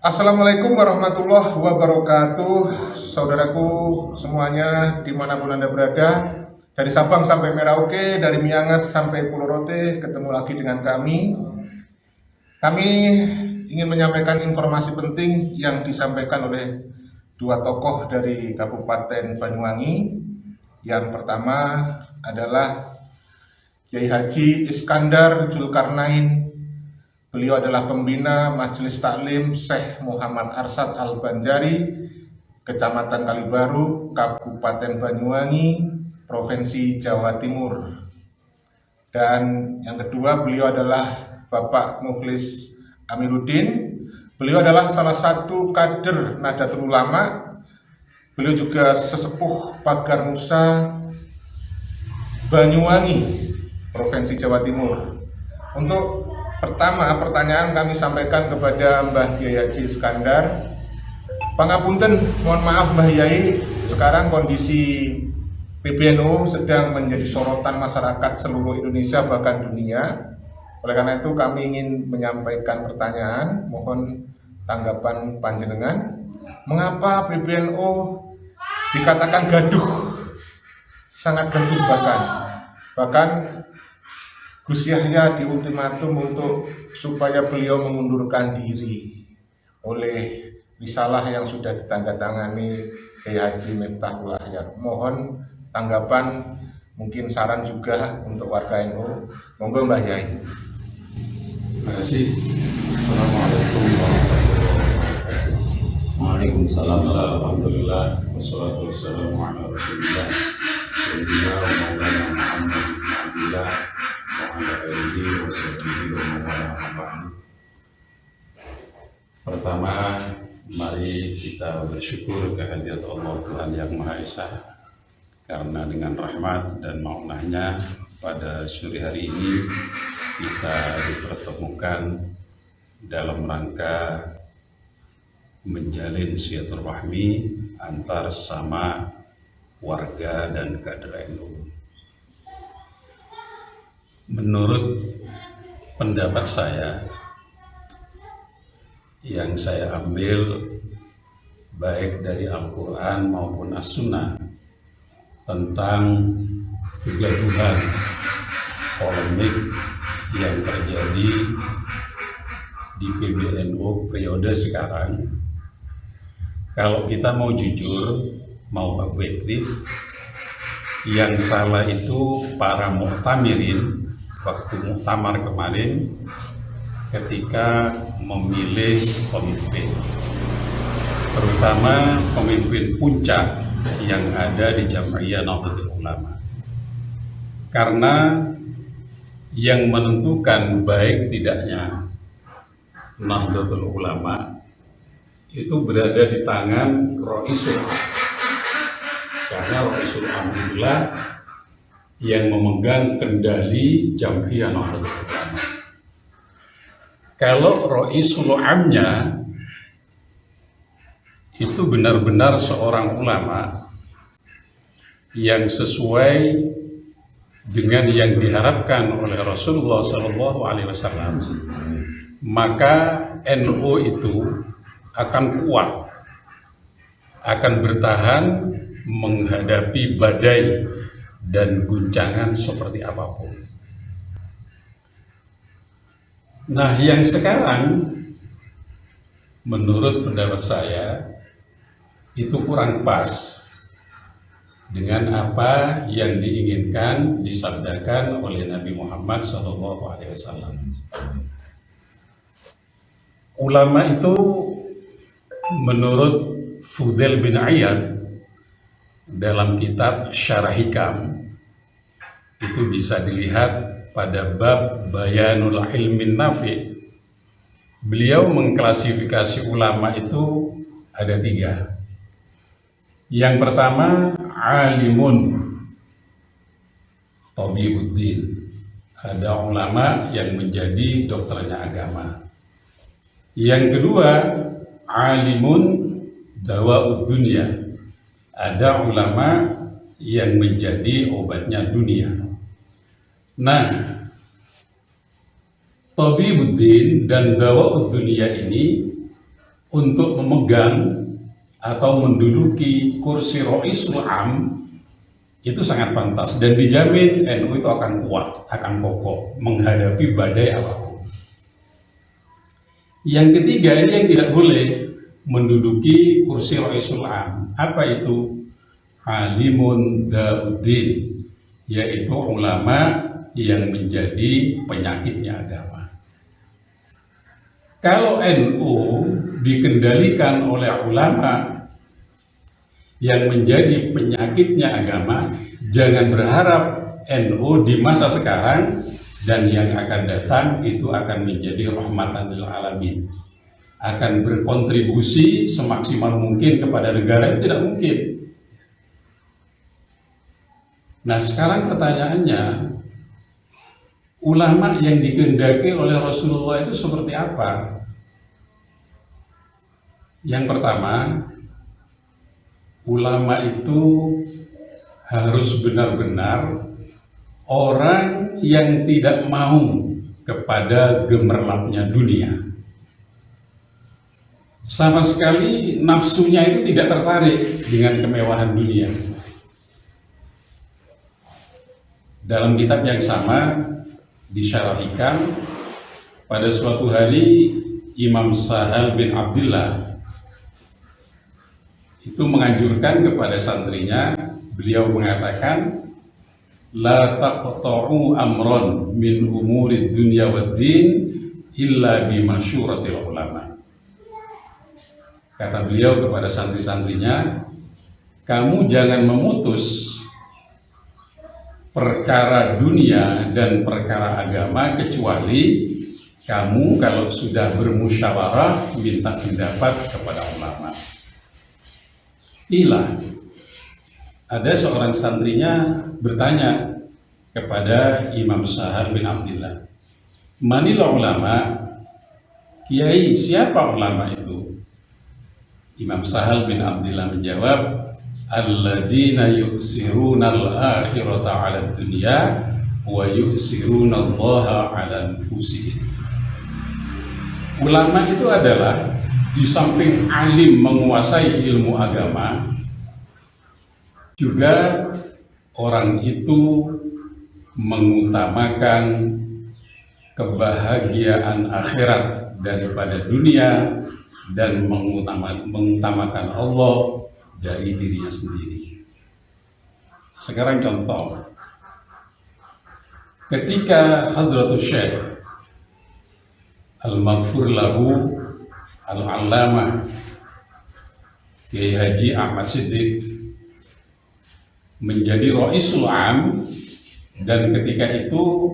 Assalamualaikum warahmatullahi wabarakatuh. Saudaraku semuanya dimanapun Anda berada, dari Sabang sampai Merauke, dari Miangas sampai Pulau Rote, ketemu lagi dengan kami. Kami ingin menyampaikan informasi penting yang disampaikan oleh dua tokoh dari Kabupaten Banyuwangi. Yang pertama adalah Kiai Haji Iskandar Zulkarnain. Beliau adalah pembina Majelis Taklim Syekh Muhammad Arsyad Al-Banjari, Kecamatan Kalibaru, Kabupaten Banyuwangi, Provinsi Jawa Timur. Dan yang kedua, beliau adalah Bapak Mukhlis Amiruddin. Beliau adalah salah satu kader Nahdlatul Ulama. Beliau juga sesepuh Pagar Nusa Banyuwangi, Provinsi Jawa Timur. Untuk pertama, pertanyaan kami sampaikan kepada Mbah Kiai Haji Iskandar. Pangapunten, mohon maaf Mbah Yai, sekarang kondisi PBNU sedang menjadi sorotan masyarakat seluruh Indonesia bahkan dunia. Oleh karena itu kami ingin menyampaikan pertanyaan, mohon tanggapan panjenengan. Mengapa PBNU dikatakan gaduh? Sangat gaduh bahkan Gus Yahya diultimatum untuk supaya beliau mengundurkan diri oleh risalah yang sudah ditandatangani Kiai Haji Miftahul Ahyar. Mohon tanggapan, mungkin saran juga untuk warga NU. Monggo Mbah Yai. Terima kasih. Assalamualaikum warahmatullahi wabarakatuh. Waalaikumsalam. Alhamdulillah. Wassalatu wassalamu ala rasulillah Sayyidina wa maulana Muhammad bin Abdillah Pertama, mari kita bersyukur kehadirat Allah Tuhan Yang Maha Esa, karena dengan rahmat dan maunahnya pada sore hari ini kita dipertemukan dalam rangka menjalin silaturahmi antar sama warga dan kader NU. Menurut pendapat saya, yang saya ambil baik dari Al-Quran maupun As-Sunnah tentang kegaduhan polemik yang terjadi di PBNU periode sekarang, kalau kita mau jujur, mau objektif, yang salah itu para mu'tamirin waktu muktamar kemarin ketika memilih pemimpin, terutama pemimpin puncak yang ada di Jam'iyah Nahdlatul Ulama, karena yang menentukan baik tidaknya Nahdlatul Ulama itu berada di tangan Roisul, karena Roisul Alhamdulillah yang memegang kendali Jam'iyah Nahdlatul Ulama. Kalau Roisul Amnya itu benar-benar seorang ulama yang sesuai dengan yang diharapkan oleh Rasulullah SAW, maka NU itu akan kuat, akan bertahan menghadapi badai dan guncangan seperti apapun. Nah, yang sekarang menurut pendapat saya itu kurang pas dengan apa yang diinginkan disabdakan oleh Nabi Muhammad SAW. Ulama itu menurut Fudail bin Iyad dalam kitab Syarah Hikam itu bisa dilihat pada bab Bayanul Ilmin Nafi. Beliau mengklasifikasi ulama itu ada 3. Yang pertama, alimun tabibuddin, ada ulama yang menjadi dokternya agama. Yang kedua, alimun dawa'ud dunya, ada ulama yang menjadi obatnya dunia. Nah, tabibuddin dan dawa'ud dunya ini untuk memegang atau menduduki kursi Roisul Am itu sangat pantas, dan dijamin NU itu akan kuat, akan kokoh menghadapi badai apapun. Yang ketiga, ini yang tidak boleh menduduki kursi Roisul Am. Apa itu? Alimun Dauddin, yaitu ulama yang menjadi penyakitnya agama. Kalau NU dikendalikan oleh ulama yang menjadi penyakitnya agama, jangan berharap NU di masa sekarang dan yang akan datang itu akan menjadi rahmatan lil alamin, akan berkontribusi semaksimal mungkin kepada negara, itu tidak mungkin. Nah, sekarang pertanyaannya, ulama yang dikehendaki oleh Rasulullah itu seperti apa? Yang pertama, ulama itu harus benar-benar orang yang tidak mau kepada gemerlapnya dunia. Sama sekali nafsunya itu tidak tertarik dengan kemewahan dunia. Dalam kitab yang sama disyarahikan, pada suatu hari Imam Sahal bin Abdullah itu menganjurkan kepada santrinya, beliau mengatakan, la taqta'u amron min umurid dunya wad din illa bi masyuratil ulama. Kata beliau kepada santri-santrinya, kamu jangan memutus perkara dunia dan perkara agama kecuali kamu kalau sudah bermusyawarah minta pendapat kepada ulama. Ila, ada seorang santrinya bertanya kepada Imam Sahal bin Abdullah, manila ulama? Kiai, siapa ulama itu? Imam Sahal bin Abdullah menjawab, alladzina yu'siruna al-akhirata 'ala dunya wa yu'siruna Allaha 'ala anfusihim. Ulama itu adalah di samping alim menguasai ilmu agama, juga orang itu mengutamakan kebahagiaan akhirat daripada dunia dan mengutamakan Allah dari dirinya sendiri. Sekarang contoh, ketika Hadratus Syekh Al-Maghfur lahu Al-Allamah Kiai Haji Ahmad Siddiq menjadi Roisul Am, dan ketika itu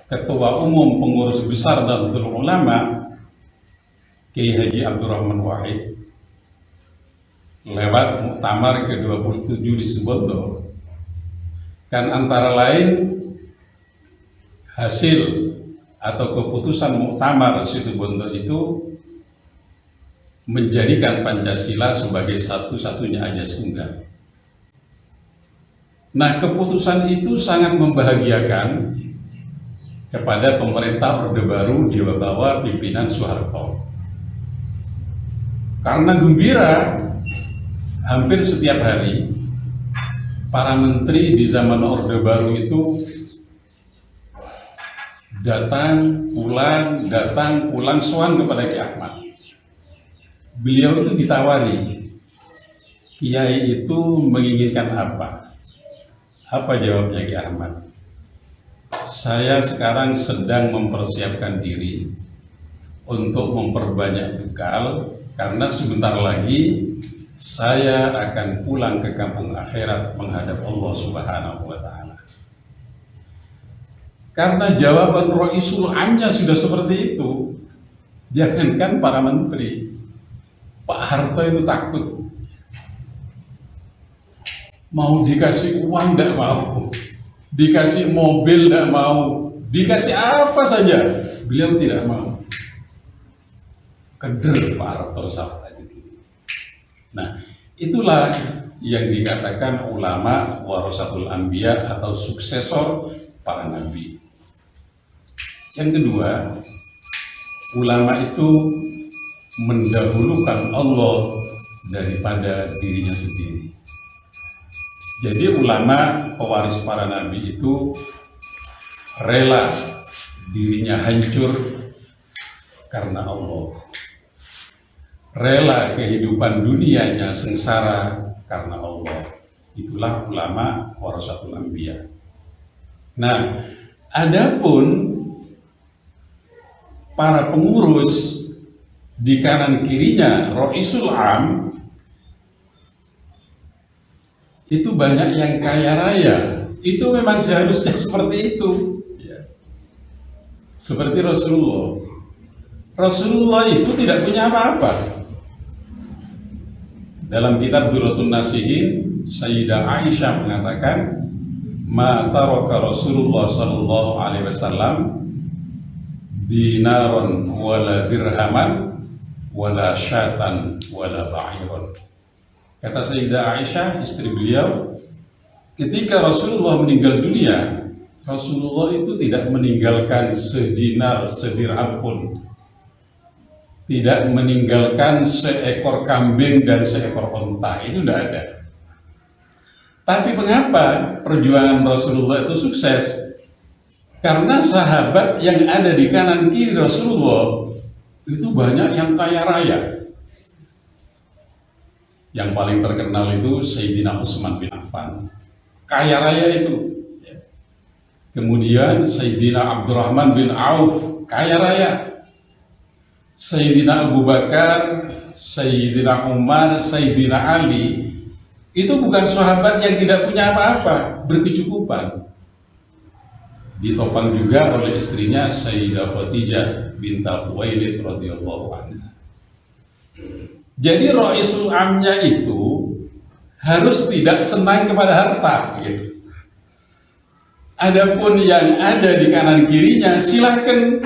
Ketua Umum Pengurus Besar Nahdlatul Ulama Kiai Haji Abdurrahman Wahid lewat muktamar ke-27 di Sebondo, kan antara lain hasil atau keputusan muktamar Situbondo itu menjadikan Pancasila sebagai satu-satunya ajas tunggal. Nah, keputusan itu sangat membahagiakan kepada pemerintah Orde Baru di bawah pimpinan Soeharto. Karena gembira, hampir setiap hari para menteri di zaman Orde Baru itu datang pulang sowan kepada Ki Ahmad. Beliau itu ditawari, Kiai itu menginginkan apa? Apa jawabnya Ki Ahmad? Saya sekarang sedang mempersiapkan diri untuk memperbanyak bekal, karena sebentar lagi saya akan pulang ke kampung akhirat menghadap Allah Subhanahu wa Ta'ala. Karena jawaban Roisul Amnya sudah seperti itu, jangankan para menteri, Pak Harto itu takut. Mau dikasih uang tidak mau, dikasih mobil tidak mau, dikasih apa saja beliau tidak mau. Keder Pak Harto saat tadi. Nah, itulah yang dikatakan ulama warasatul anbiya atau suksesor para nabi. Yang kedua, ulama itu mendahulukan Allah daripada dirinya sendiri. Jadi ulama pewaris para nabi itu rela dirinya hancur karena Allah, rela kehidupan dunianya sengsara karena Allah. Itulah ulama warasatul anbiya. Nah, adapun para pengurus di kanan kirinya Roisul Am itu banyak yang kaya raya. Itu memang seharusnya seperti itu ya. Seperti Rasulullah itu tidak punya apa-apa. Dalam kitab Durratun Nasihin, Sayyidah Aisyah mengatakan, ma taraka Rasulullah sallallahu alaihi wasallam dinaron wala dirhaman wala syatan wala ba'iron. Kata Sayyidah Aisyah, istri beliau, ketika Rasulullah meninggal dunia, Rasulullah itu tidak meninggalkan sedinar, sedirham pun, tidak meninggalkan seekor kambing dan seekor unta. Itu tidak ada. Tapi mengapa perjuangan Rasulullah itu sukses? Karena sahabat yang ada di kanan kiri Rasulullah itu banyak yang kaya raya. Yang paling terkenal itu Sayyidina Utsman bin Affan, kaya raya itu. Kemudian Sayyidina Abdurrahman bin Auf, kaya raya. Sayyidina Abu Bakar, Sayyidina Umar, Sayyidina Ali, itu bukan sahabat yang tidak punya apa-apa, berkecukupan. Ditopang juga oleh istrinya Sayyidah Khadijah binta Khuwailid radhiyallahu anha. Jadi Ra'isul Amnya itu harus tidak senang kepada harta gitu. Adapun yang ada di kanan kirinya silahkan,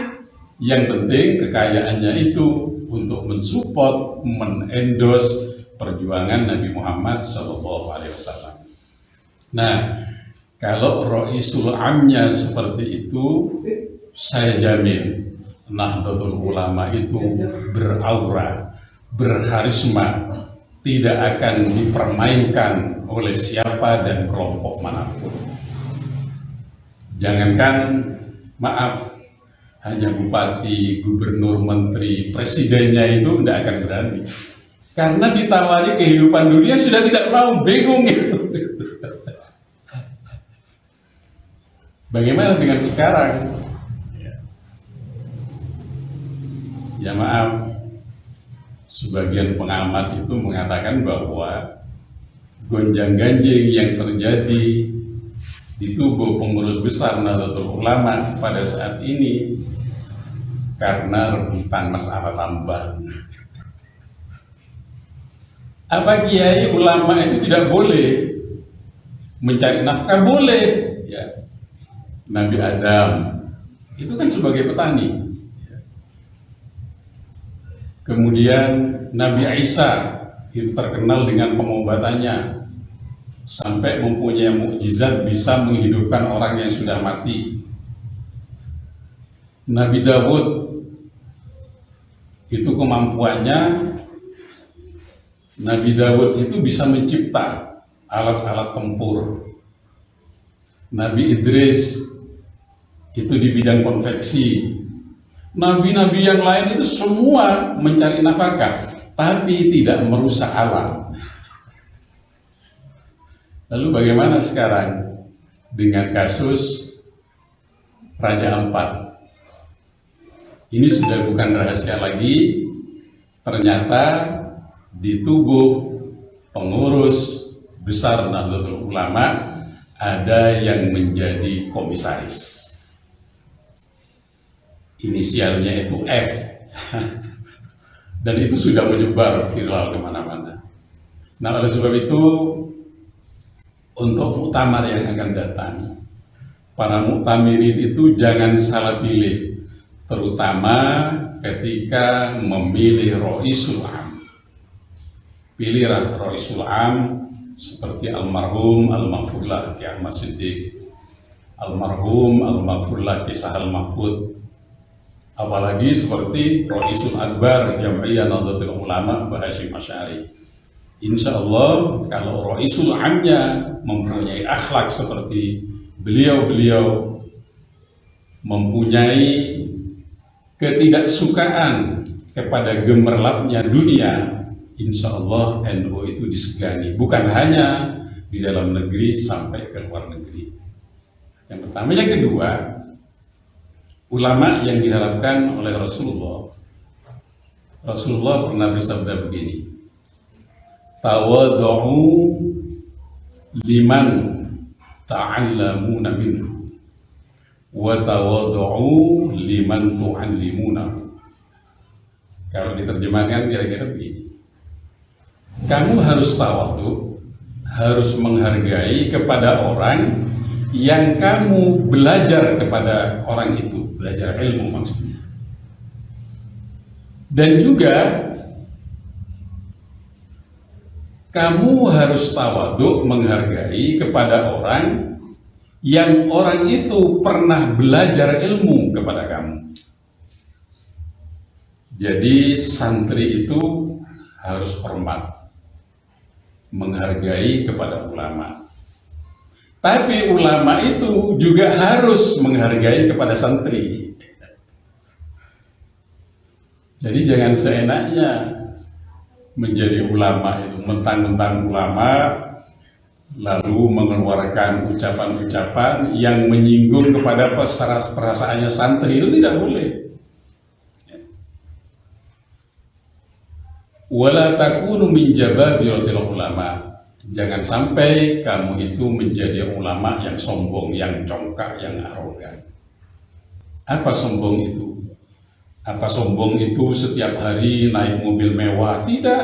yang penting kekayaannya itu untuk mensupport, menendorse perjuangan Nabi Muhammad SAW. Nah, kalau Ra'isul Amnya seperti itu, saya jamin Nahdlatul Ulama itu beraura, berharisma, tidak akan dipermainkan oleh siapa dan kelompok manapun. Jangankan, maaf, hanya bupati, gubernur, menteri, presidennya itu tidak akan berani. Karena ditawari kehidupan dunia sudah tidak mau, bingung gitu. Bagaimana dengan sekarang? Ya maaf, sebagian pengamat itu mengatakan bahwa gonjang-ganjing yang terjadi di tubuh pengurus besar Nahdlatul Ulama pada saat ini karena rebutan masalah tambang. Apa kiai ulama itu tidak boleh mencari nafkah? Boleh ya. Nabi Adam itu kan sebagai petani. Kemudian Nabi Isa itu terkenal dengan pengobatannya, sampai mempunyai mukjizat bisa menghidupkan orang yang sudah mati. Nabi Dawud itu kemampuannya, Nabi Dawud itu bisa mencipta alat-alat tempur. Nabi Idris itu di bidang konveksi. Nabi-nabi yang lain itu semua mencari nafkah, tapi tidak merusak alam. Lalu bagaimana sekarang dengan kasus Raja Ampat? Ini sudah bukan rahasia lagi. Ternyata di tubuh pengurus besar Nahdlatul Ulama ada yang menjadi komisaris. Inisialnya itu F. Dan itu sudah menyebar viral kemana-mana. Nah, oleh sebab itu, untuk muktamar yang akan datang, para muktamirin itu jangan salah pilih, terutama ketika memilih Ra'isul Am. Pilihlah Ra'isul Am seperti almarhum Al-Maghfurlah Ki Ahmad Siddiq, almarhum Al-Maghfurlah Ki Sahal Mahfud, Apalagi seperti Raisul Adbar Jam'iyah Nahdlatul Ulama Mbah Hasyim Asy'ari. Insya Allah kalau Raisul Amnya mempunyai akhlak seperti beliau-beliau, mempunyai ketidaksukaan kepada gemerlapnya dunia, insya Allah NU itu disegani, bukan hanya di dalam negeri sampai ke luar negeri. Yang pertama. Yang kedua, ulama yang diharapkan oleh Rasulullah pernah bersabda begini, tawadhu liman ta'allamuna minhu wa tawadhu liman tu'allimuna. Kalau diterjemahkan kira-kira begini, kamu harus tawadhu, harus menghargai kepada orang yang kamu belajar kepada orang itu, belajar ilmu maksudnya. Dan juga kamu harus tawadhu, menghargai kepada orang yang orang itu pernah belajar ilmu kepada kamu. Jadi santri itu harus hormat, menghargai kepada ulama. Tapi ulama itu juga harus menghargai kepada santri. Jadi jangan seenaknya menjadi ulama itu, mentang-mentang ulama lalu mengeluarkan ucapan-ucapan yang menyinggung kepada perasaannya santri, itu tidak boleh. Wala takunu min jababiratil ulama. Jangan sampai kamu itu menjadi ulama yang sombong, yang congkak, yang arogan. Apa sombong itu? Apa sombong itu setiap hari naik mobil mewah? Tidak.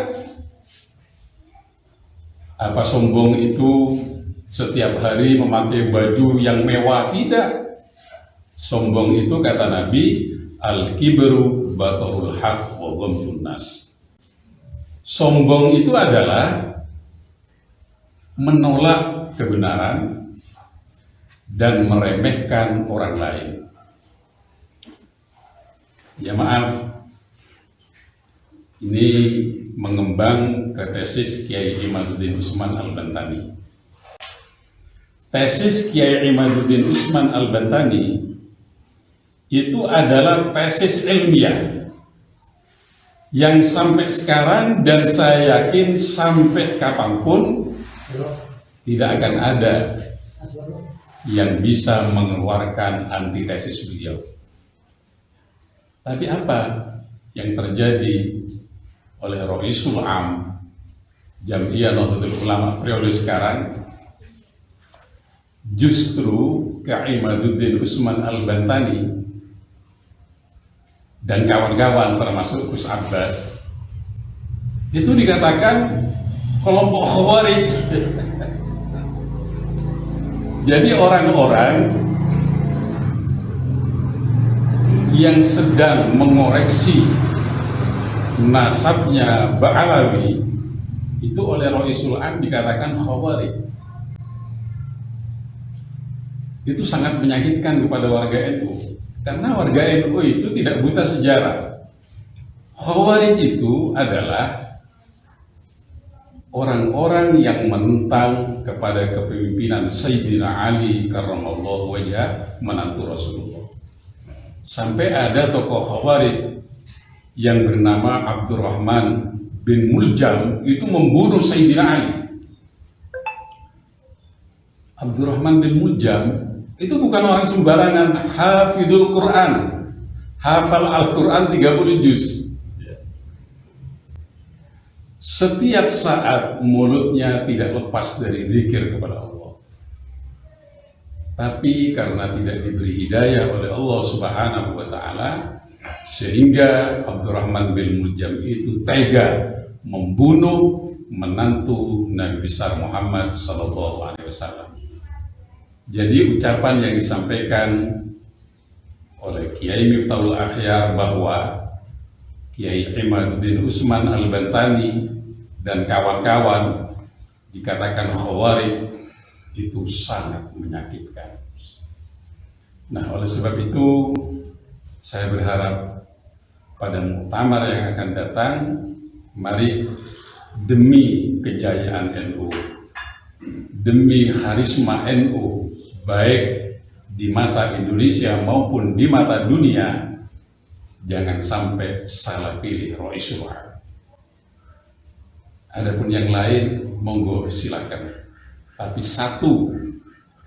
Apa sombong itu setiap hari memakai baju yang mewah? Tidak. Sombong itu kata Nabi, al-kibru batarul haq wa ghamdun nas. Sombong itu adalah menolak kebenaran dan meremehkan orang lain. Ya maaf, ini mengembang ke tesis Kiai Imaduddin Usman Al-Bantani. Tesis Kiai Imaduddin Usman Al-Bantani itu adalah tesis ilmiah yang sampai sekarang, dan saya yakin sampai kapanpun tidak akan ada yang bisa mengeluarkan antitesis beliau. Tapi apa yang terjadi oleh Raisul Am Jam'iyah Nahdlatul Ulama periode sekarang? Justru Kiai Imaduddin Usman Al-Bantani dan kawan-kawan termasuk Gus Abbas itu dikatakan kelompok Khawarij. Jadi orang-orang yang sedang mengoreksi nasabnya Ba'alawi itu oleh Raisul Am dikatakan Khawarij. Itu sangat menyakitkan kepada warga NU, karena warga NU itu tidak buta sejarah. Khawarij itu adalah orang-orang yang menentang kepada kepemimpinan Sayyidina Ali karramallahu wajhah, menantu Rasulullah. Sampai ada tokoh Khawarij yang bernama Abdurrahman bin Muljam itu membunuh Sayyidina Ali. Abdurrahman bin Muljam itu bukan orang sembarangan, hafidul Quran, hafal Al-Quran 30 juz. Setiap saat mulutnya tidak lepas dari zikir kepada Allah. Tapi karena tidak diberi hidayah oleh Allah Subhanahu wa Ta'ala, sehingga Abdurrahman bin Muljam itu tega membunuh menantu Nabi besar Muhammad sallallahu alaihi wasallam. Jadi ucapan yang disampaikan oleh Kiai Miftahul Akhyar bahwa Kiai Imaduddin Usman Al-Bantani dan kawan-kawan dikatakan Khawarij itu sangat menyakitkan. Nah, oleh sebab itu Saya berharap pada muktamar yang akan datang, mari demi kejayaan NU, demi karisma NU, baik di mata Indonesia maupun di mata dunia, jangan sampai salah pilih Roisul Am. Adapun yang lain, monggo silakan. Tapi satu,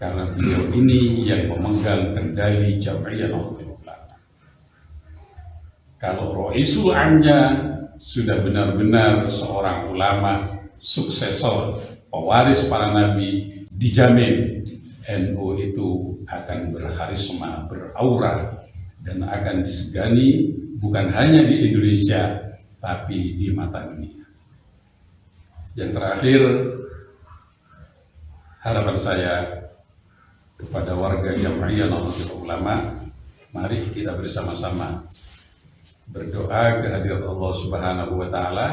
karena beliau ini yang memegang kendali Jam'iyah Nahdlatul Ulama. Kalau Roisul Amnya sudah benar-benar seorang ulama, suksesor, pewaris para nabi, dijamin NU itu akan berkarisma, beraura, dan akan disegani bukan hanya di Indonesia, tapi di mata dunia. Yang terakhir, harapan saya kepada warga Jam'iyah Nahdlatul Ulama, mari kita bersama-sama berdoa kehadirat Allah Subhanahu wa Ta'ala.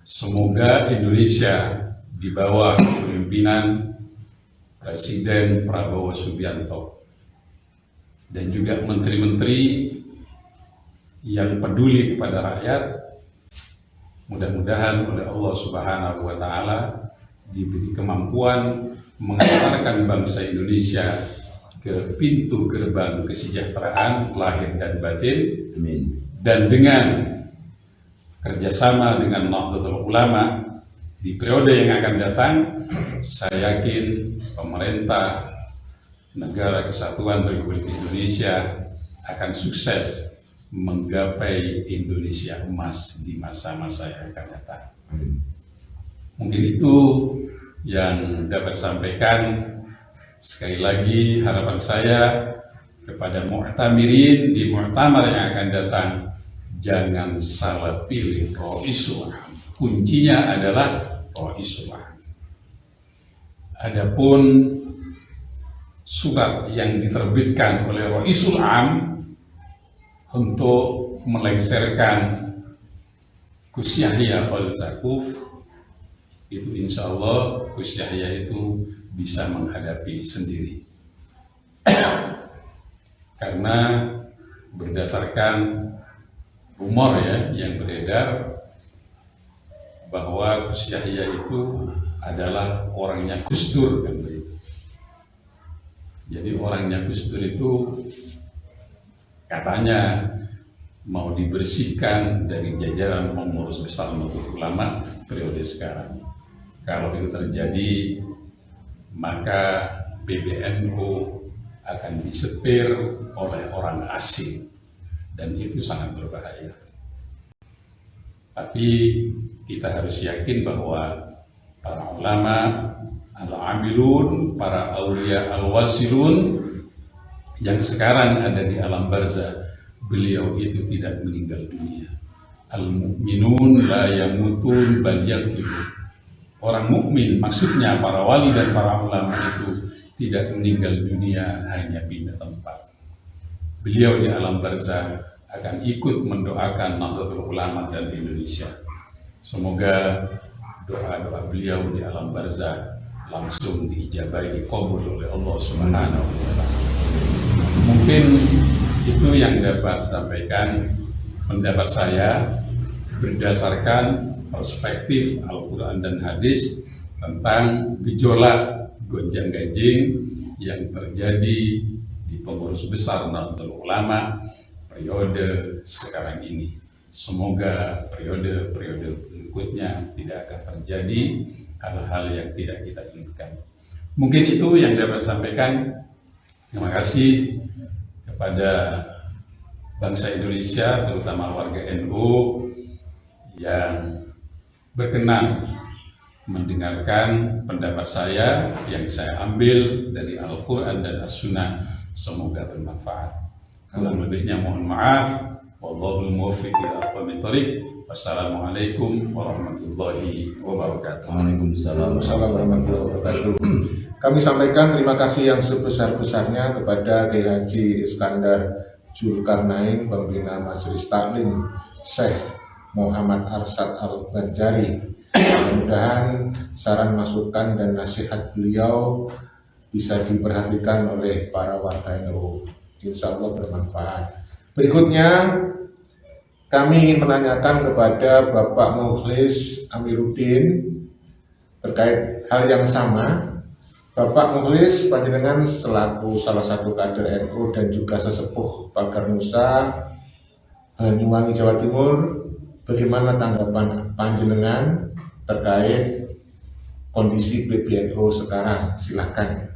Semoga Indonesia di bawah kepemimpinan Presiden Prabowo Subianto dan juga menteri-menteri yang peduli kepada rakyat, mudah-mudahan oleh Allah Subhanahu wa Ta'ala diberi kemampuan mengantarkan bangsa Indonesia ke pintu gerbang kesejahteraan lahir dan batin. Amin. Dan dengan kerjasama dengan Nahdlatul Ulama di periode yang akan datang, saya yakin pemerintah Negara Kesatuan Republik Indonesia akan sukses menggapai Indonesia emas di masa-masa yang akan datang. Mungkin itu yang dapat sampaikan. Sekali lagi harapan saya kepada mu'tamirin di muktamar yang akan datang, jangan salah pilih Roisul Am. Kuncinya adalah Roisul Am. Adapun surat yang diterbitkan oleh Roisul Am untuk melengsarkan Gus Yahya Al-Zakuf, itu insya Allah Gus Yahya itu bisa menghadapi sendiri. Karena berdasarkan rumor yang beredar bahwa Gus Yahya itu adalah orangnya Gus Dur, kan begitu. Jadi orangnya Gus Dur itu katanya mau dibersihkan dari jajaran pengurus besar Nahdlatul Ulama periode sekarang. Kalau itu terjadi, maka PBNU akan disetir oleh orang asing, dan itu sangat berbahaya. Tapi kita harus yakin bahwa para ulama al-amilun, para aulia al-wasilun yang sekarang ada di alam barzah, beliau itu tidak meninggal dunia. Al-mu'minun la yamutun bal yaqibun. Orang mukmin, maksudnya para wali dan para ulama itu tidak meninggal dunia, hanya pindah tempat. Beliau di alam barzah akan ikut mendoakan Nahdlatul Ulama dan Indonesia. Semoga doa-doa beliau di alam barzah langsung diijabahi, dikabul oleh Allah Subhanahu wa Ta'ala. Mungkin itu yang dapat sampaikan pendapat saya berdasarkan perspektif Al-Quran dan Hadis tentang gejolak gonjang-ganjing yang terjadi di pengurus besar Nahdlatul Ulama periode sekarang ini. Semoga periode-periode berikutnya tidak akan terjadi hal-hal yang tidak kita inginkan. Mungkin itu yang dapat sampaikan. Terima kasih kepada bangsa Indonesia, terutama warga NU yang berkenan mendengarkan pendapat saya yang saya ambil dari Al-Quran dan As-Sunnah. Semoga bermanfaat. Kurang lebihnya mohon maaf. Wallahul muwaffiq ila aqwamit thoriq. Wassalamualaikum warahmatullahi wabarakatuh. Waalaikumsalam warahmatullahi wabarakatuh. Kami sampaikan terima kasih yang sebesar-besarnya kepada Kiai Haji Iskandar Zulkarnain, Pembina Majelis Taklim Syekh Muhammad Arsyad Al-Banjari. Mudah-mudahan saran, masukan, dan nasihat beliau bisa diperhatikan oleh para warga NU insya Allah bermanfaat. Berikutnya kami ingin menanyakan kepada Bapak Mukhlis Amiruddin terkait hal yang sama. Bapak Mukhlis, panjenengan selaku salah satu kader NU dan juga sesepuh Pagar Nusa Banyuwangi Jawa Timur, bagaimana tanggapan panjenengan terkait kondisi PBNU sekarang? Silakan.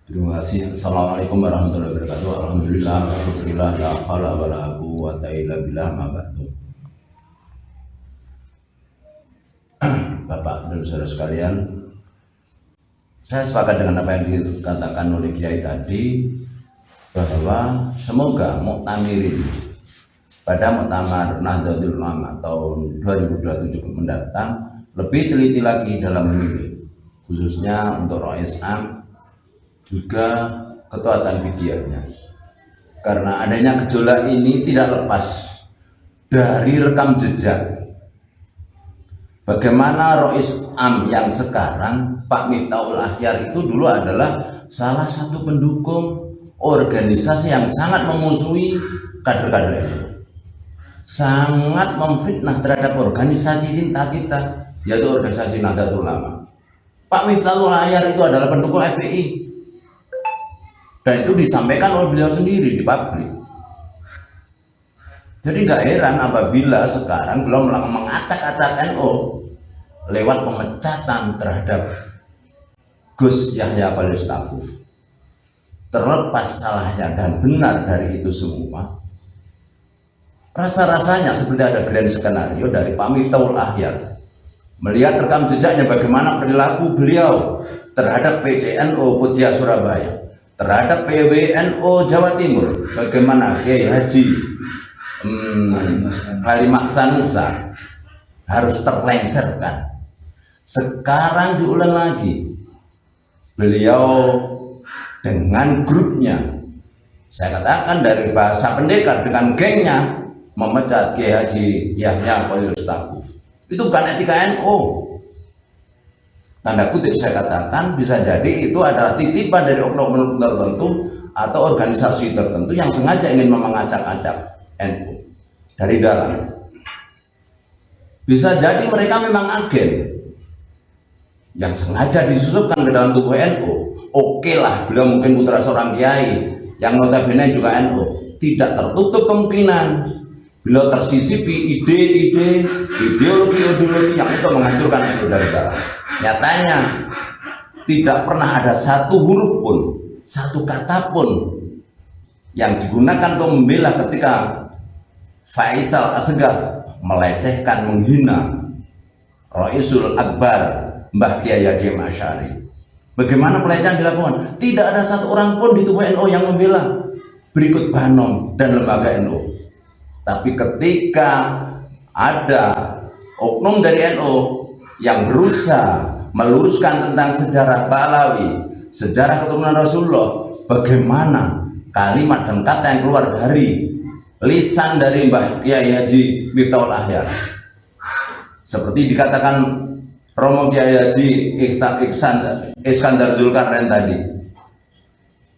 Terima kasih. Assalamualaikum warahmatullahi wabarakatuh. Alhamdulillah, syukurillah, la haula wa la quwwata illa billah, ma ba'du. Bapak dan saudara sekalian, saya sepakat dengan apa yang dikatakan oleh Kiai tadi, bahwa semoga Mu'tamirin pada Muktamar Nahdlatul Ulama tahun 2027 mendatang lebih teliti lagi dalam memilih, khususnya untuk Rais Am juga ketua tanfidiyahnya, karena adanya gejolak ini tidak lepas dari rekam jejak bagaimana Rais Am yang sekarang Pak Miftahul Akhyar itu dulu adalah salah satu pendukung organisasi yang sangat memusuhi kader-kader itu, sangat memfitnah terhadap organisasi cinta kita, yaitu organisasi Nahdlatul Ulama. Pak Miftahul Akhyar itu adalah pendukung FPI, dan itu disampaikan oleh beliau sendiri di publik. Jadi nggak heran apabila sekarang beliau mengacak-acak NU lewat pemecatan terhadap Gus Yahya Khalil Stakuf. Terlepas salahnya dan benar dari itu semua, rasa-rasanya seperti ada grand skenario dari Pak Miftahul Akhyar melihat rekam jejaknya bagaimana perilaku beliau terhadap PCNU Mutia Surabaya, terhadap PWNU Jawa Timur, bagaimana Kiai Haji Halimah Sanusa harus terlengserkan. Sekarang diulang lagi, beliau dengan grupnya, saya katakan dari bahasa pendekar, dengan gengnya memecat Kiai Haji Yahya Khalil Stakuf. Itu bukan etika NU. Tanda kutip saya katakan, bisa jadi itu adalah titipan dari oknum tertentu atau organisasi tertentu yang sengaja ingin mengacak-acak NU dari dalam. Bisa jadi mereka memang agen yang sengaja disusupkan ke dalam tubuh NU. Oke lah, beliau mungkin putra seorang kiai yang notabene juga NU. Tidak tertutup kemungkinan beliau tersisipi ide-ide, ideologi-ideologi yang untuk menghancurkan NU dari dalam. Nyatanya tidak pernah ada satu huruf pun, satu kata pun yang digunakan untuk membela ketika Faisal Asghar melecehkan, menghina Raisul Akbar Mbah Kiai Haji Asy'ari. Bagaimana pelecehan dilakukan? Tidak ada satu orang pun di tubuh NU yang membela berikut Banom dan lembaga NU. Tapi ketika ada oknum dari NU yang berusaha meluruskan tentang sejarah Pahlawi, sejarah keturunan Rasulullah, bagaimana kalimat dan kata yang keluar dari lisan dari Mbah Kiai Haji Miftahul Akhyar, seperti dikatakan Romo Kiai Haji Iskandar Zulkarnain tadi,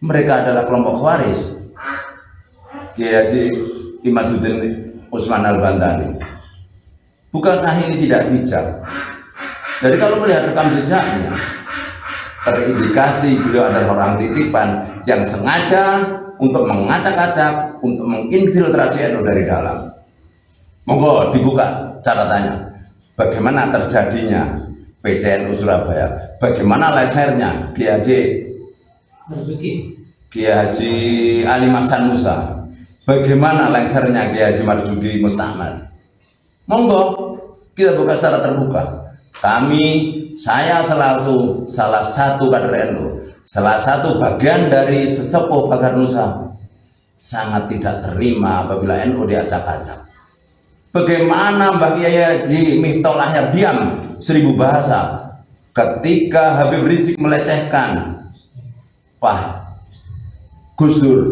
mereka adalah kelompok waris Kiai Haji Imaduddin Usman Al-Bantani. Bukankah ini tidak bijak? Jadi kalau melihat rekam jejaknya, terindikasi beliau adalah orang titipan yang sengaja untuk mengacak-acak, untuk menginfiltrasi NU dari dalam. Monggo dibuka catatannya, bagaimana terjadinya PCNU Surabaya, bagaimana lesernya Kiai Haji Halimah Sanusa, bagaimana lengsernya Kiai Haji Marzuki Mustamad. Monggo kita buka secara terbuka. Saya salah satu kader NU, salah satu bagian dari sesepuh Pagar Nusa, sangat tidak terima apabila NU diacak-acak. Bagaimana Mbah Kiai Haji Miftahul Akhyar diam 1000 bahasa ketika Habib Rizik melecehkan Pak Gus Dur,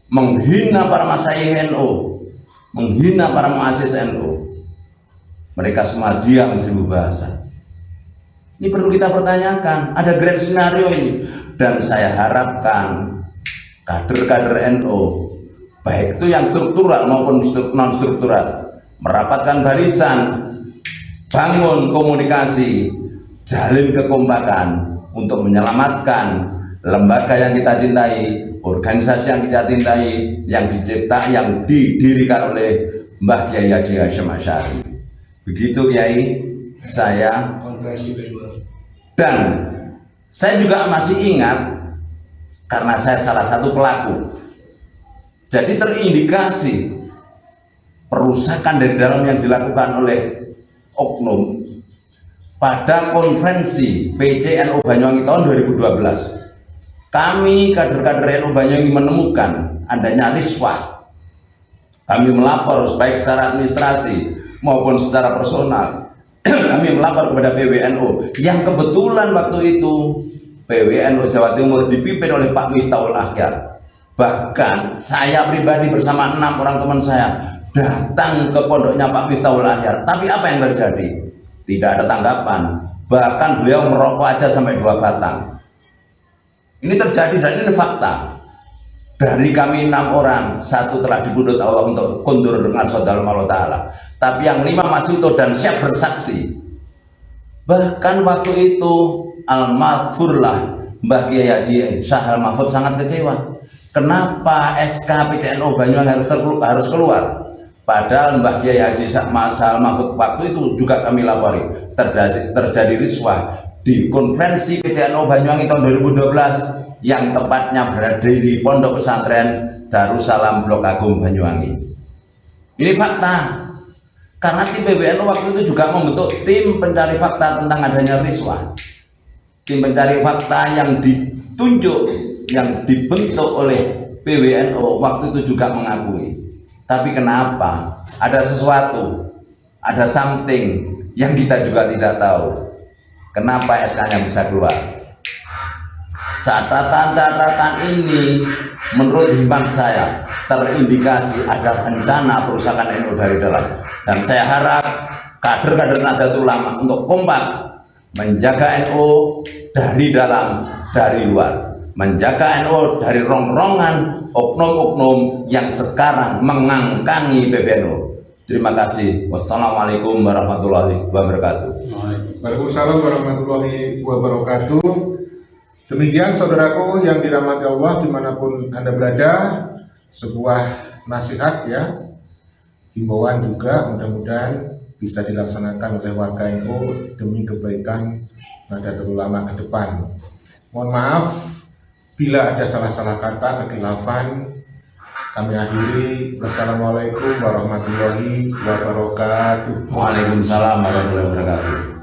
menghina para masyayikh NU, menghina para muassis NU. Mereka semua diam 1000 bahasa. Ini perlu kita pertanyakan, ada grand skenario ini, dan saya harapkan kader-kader NU, baik itu yang struktural maupun non struktural, merapatkan barisan, bangun komunikasi, jalin kekompakan untuk menyelamatkan lembaga yang kita cintai, organisasi yang kita cintai, yang didirikan oleh Mbah Kiai Haji Hasyim Asy'ari. Begitu Kiai, saya. Dan saya juga masih ingat, karena saya salah satu pelaku, jadi terindikasi perusakan dari dalam yang dilakukan oleh oknum pada konferensi PCNU Banyuwangi tahun 2012. Kami kader-kader NU Banyuwangi menemukan adanya riswah. Kami melapor baik secara administrasi maupun secara personal. Kami melapor kepada PWNU yang kebetulan waktu itu PWNU Jawa Timur dipimpin oleh Pak Miftahul Akhyar. Bahkan saya pribadi bersama 6 orang teman saya datang ke pondoknya Pak Miftahul Akhyar. Tapi apa yang terjadi? Tidak ada tanggapan. Bahkan beliau merokok aja sampai 2 batang. Ini terjadi dan ini fakta. Dari kami 6 orang, 1 telah dibudut Allah untuk kundur dengan saudara Allah Ta'ala. Tapi yang 5 masih utuh dan siap bersaksi. Bahkan waktu itu almarhumlah Mbah Kiai Haji Syahal Mahfud sangat kecewa. Kenapa SK PCNU Banyuwangi harus keluar? Padahal Mbah Kiai Haji Syahal Mahfud waktu itu juga kami lapori terjadi riswah di konferensi PCNU Banyuwangi tahun 2012 yang tepatnya berada di Pondok Pesantren Darussalam Blok Agung Banyuwangi. Ini fakta. Karena tim PBNU waktu itu juga membentuk tim pencari fakta tentang adanya riswah. Tim pencari fakta yang ditunjuk, yang dibentuk oleh PBNU waktu itu juga mengakui. Tapi kenapa? Ada sesuatu, ada something yang kita juga tidak tahu. Kenapa SK-nya bisa keluar? Catatan-catatan ini menurut himbang saya terindikasi ada rencana perusakan NU dari dalam. Dan saya harap kader-kader Nahdlatul Ulama untuk kompak menjaga NU dari dalam, dari luar, menjaga NU dari rongrongan oknum-oknum yang sekarang mengangkangi PBNU. Terima kasih. Wassalamualaikum warahmatullahi wabarakatuh. Waalaikumsalam warahmatullahi wabarakatuh. Demikian saudaraku yang dirahmati Allah dimanapun Anda berada, sebuah nasihat ya, himbauan juga mudah-mudahan bisa dilaksanakan oleh warga NU demi kebaikan Nahdlatul Ulama ke depan. Mohon maaf bila ada salah-salah kata, kekhilafan. Kami akhiri. Wassalamualaikum warahmatullahi wabarakatuh. Waalaikumsalam warahmatullahi wabarakatuh.